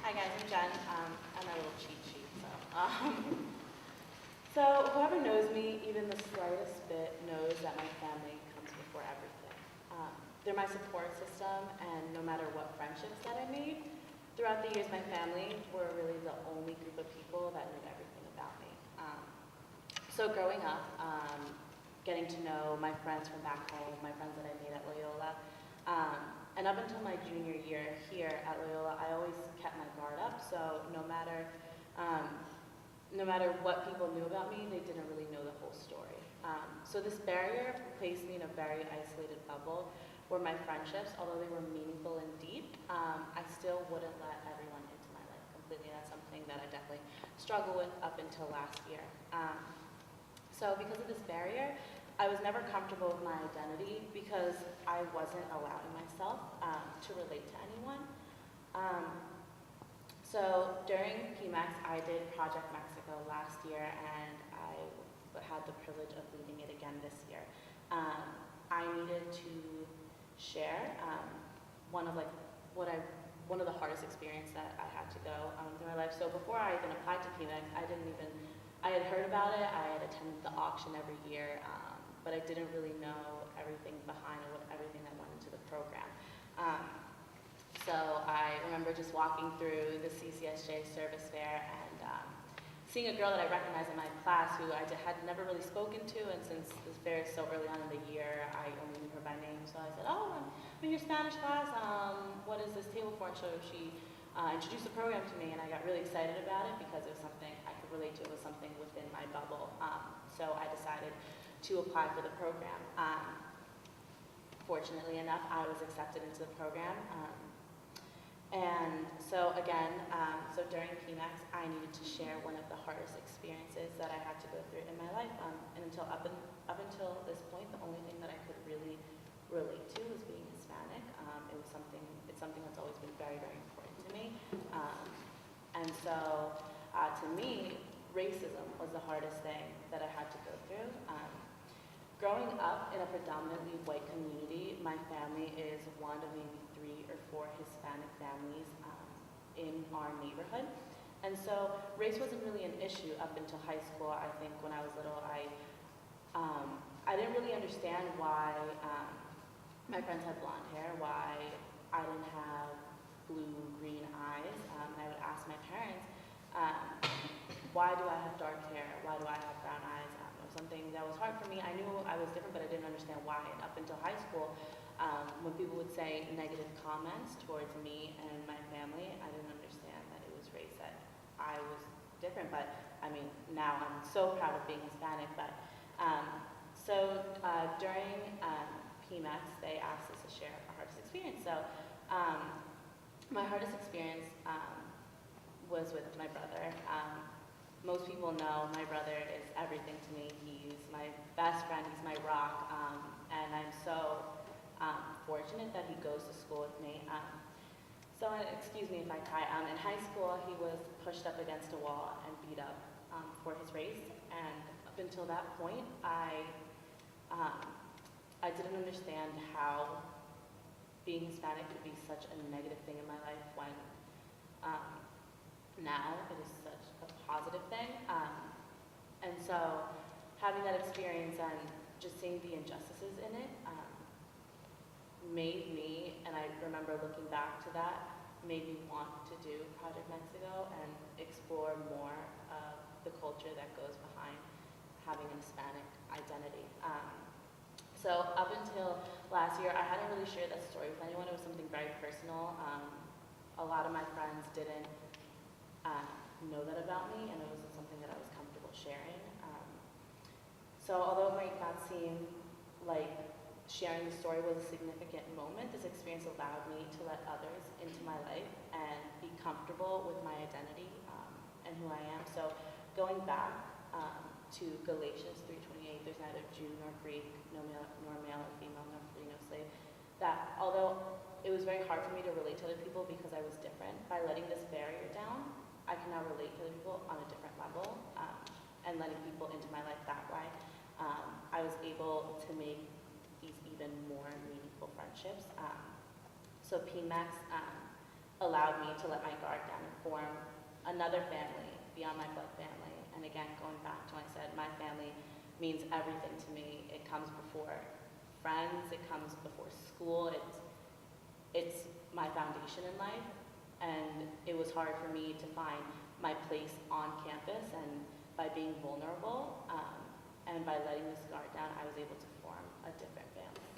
Hi guys, I'm Jen. I'm a little cheat sheet, so whoever knows me, even the slightest bit, knows that my family comes before everything. They're my support system, and no matter what friendships that I made, throughout the years, my family were really the only group of people that knew everything about me. So growing up, getting to know my friends from back home, my friends that I made at Loyola, and up until my junior year here at Loyola, I always kept my guard up. So no matter what people knew about me, they didn't really know the whole story. So this barrier placed me in a very isolated bubble where my friendships, although they were meaningful and deep, I still wouldn't let everyone into my life completely. That's something that I definitely struggled with up until last year. So because of this barrier, I was never comfortable with my identity because I wasn't allowing myself to relate to anyone. So during PMAX, I did Project Mexico last year, and I had the privilege of leading it again this year. I needed to share one of the hardest experiences that I had to go through my life. So before I even applied to PMAX, I had heard about it. I had attended the auction every year. But I didn't really know everything behind it, everything that went into the program. So I remember just walking through the CCSJ service fair and seeing a girl that I recognized in my class who I had never really spoken to, and since this fair is so early on in the year, I only knew her by name. So I said, "Oh, I'm in your Spanish class. What is this table for?" And so she introduced the program to me, and I got really excited about it because it was something I could relate to. It was something within my bubble. So I decided to apply for the program. Fortunately enough, I was accepted into the program. And so again, so during PMAX, I needed to share one of the hardest experiences that I had to go through in my life. And up until this point, the only thing that I could really relate to was being Hispanic. It's something that's always been very, very important to me. And so to me, racism was the hardest thing that I had to go through. Growing up in a predominantly white community, my family is one of maybe 3 or 4 Hispanic families in our neighborhood. And so race wasn't really an issue up until high school. I think when I was little, I didn't really understand why my friends had blonde hair, why I didn't have blue-green eyes. I would ask my parents, why do I have dark hair? Why do I have brown eyes? Something that was hard for me. I knew I was different, but I didn't understand why. And up until high school, when people would say negative comments towards me and my family, I didn't understand that it was race, that I was different. But I mean, now I'm so proud of being Hispanic. But during PMAX, they asked us to share our hardest experience. So my hardest experience was with my brother. Most people know my brother is everything to me. He's my best friend, he's my rock, and I'm so fortunate that he goes to school with me. So excuse me if I cry. In high school, he was pushed up against a wall and beat up for his race, and up until that point, I didn't understand how being Hispanic could be such a negative thing in my life when now it is such a positive thing. And so having that experience and just seeing the injustices in it made me, and I remember looking back to that, made me want to do Project Mexico and explore more of the culture that goes behind having an Hispanic identity. So up until last year, I hadn't really shared that story with anyone. It was something very personal. A lot of my friends didn't know that about me, and it wasn't something that I was comfortable sharing. So although it might not seem like sharing the story was a significant moment, this experience allowed me to let others into my life and be comfortable with my identity and who I am. So going back to Galatians 3:28, there's neither Jew nor Greek, nor male or female, nor free, no slave. That although it was very hard for me to relate to other people because I was different, by letting this barrier down, I can now relate to other people on a different level, and letting people into my life that way. I was able to make these even more meaningful friendships. So PMAX allowed me to let my guard down and form another family beyond my blood family. And again, going back to what I said, my family means everything to me. It comes before friends, it comes before school, it's my foundation in life. And it was hard for me to find my place on campus, and by being vulnerable and by letting this guard down, I was able to form a different family.